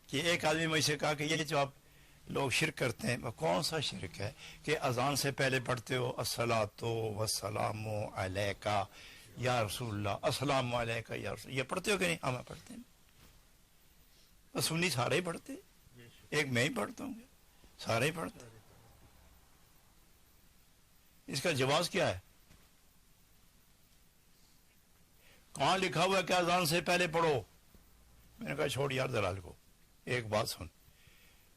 کہ ایک آدمی مجھ سے کہا کہ یہ جو آپ لوگ شرک کرتے ہیں وہ کون سا شرک ہے کہ اذان سے پہلے پڑھتے ہو الصلاۃ والسلام علیکا یا رسول اللہ، السلام علیکا یا رسول، یہ پڑھتے ہو کہ نہیں؟ ہاں میں پڑھتے ہیں. بس سنی سارے ہی پڑھتے، ایک میں ہی پڑھتا ہوں گے، سارے ہی پڑھتے. اس کا جواز کیا ہے؟ کہاں لکھا ہوا ہے کہ اذان سے پہلے پڑھو؟ میں نے کہا چھوڑ یار دلال کو، ایک بات سن،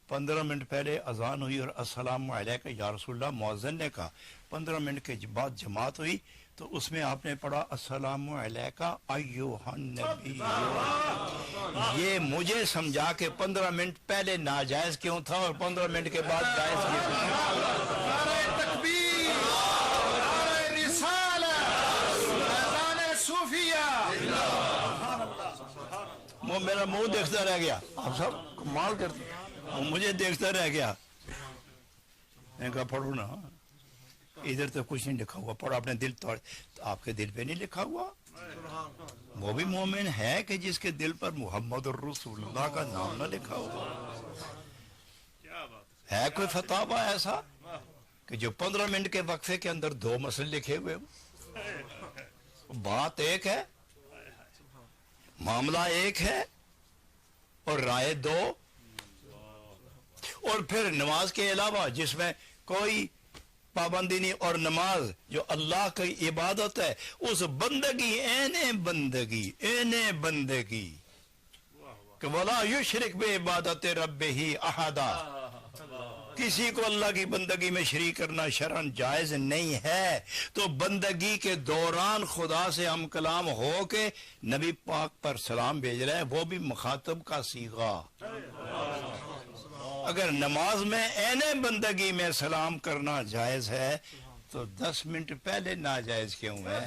15 منٹ پہلے اذان ہوئی اور السلام علیکم یا رسول اللہ مؤذن نے کہا، 15 منٹ کے بعد جماعت ہوئی تو اس میں آپ نے پڑھا السلام علیکم ایھا النبی. یہ مجھے سمجھا کہ 15 منٹ پہلے ناجائز کیوں تھا اور 15 منٹ کے بعد جائز کیوں تھا. وہ میرا منہ دیکھتا رہ گیا، آپ سب کمال کرتے، وہ مجھے دیکھتا رہ گیا. میں نے کہا پڑھو نا، ادھر تو کچھ نہیں لکھا ہوا، پڑھو اپنے دل توڑ. آپ کے دل پہ نہیں لکھا ہوا؟ وہ بھی مومن ہے کہ جس کے دل پر محمد الرسول اللہ کا نام نہ لکھا ہوا. ہے کوئی فتاوی ایسا کہ جو 15 منٹ کے وقفے کے اندر 2 مسئلے لکھے ہوئے ہو؟ بات ایک ہے، معاملہ ایک ہے اور رائے 2. اور پھر نماز کے علاوہ جس میں کوئی پابندی نہیں، اور نماز جو اللہ کی عبادت ہے، اس بندگی عین بندگی کہ وَلَا يُشْرِكْ بِعِبَادَةِ رَبِّهِ أَحَدًا، کسی کو اللہ کی بندگی میں شریک کرنا شرعاً جائز نہیں ہے. تو بندگی کے دوران خدا سے ہم کلام ہو کے نبی پاک پر سلام بھیج رہے ہیں، وہ بھی مخاطب کا صیغہ. اگر نماز میں عین بندگی میں سلام کرنا جائز ہے تو 10 منٹ پہلے ناجائز کیوں ہے؟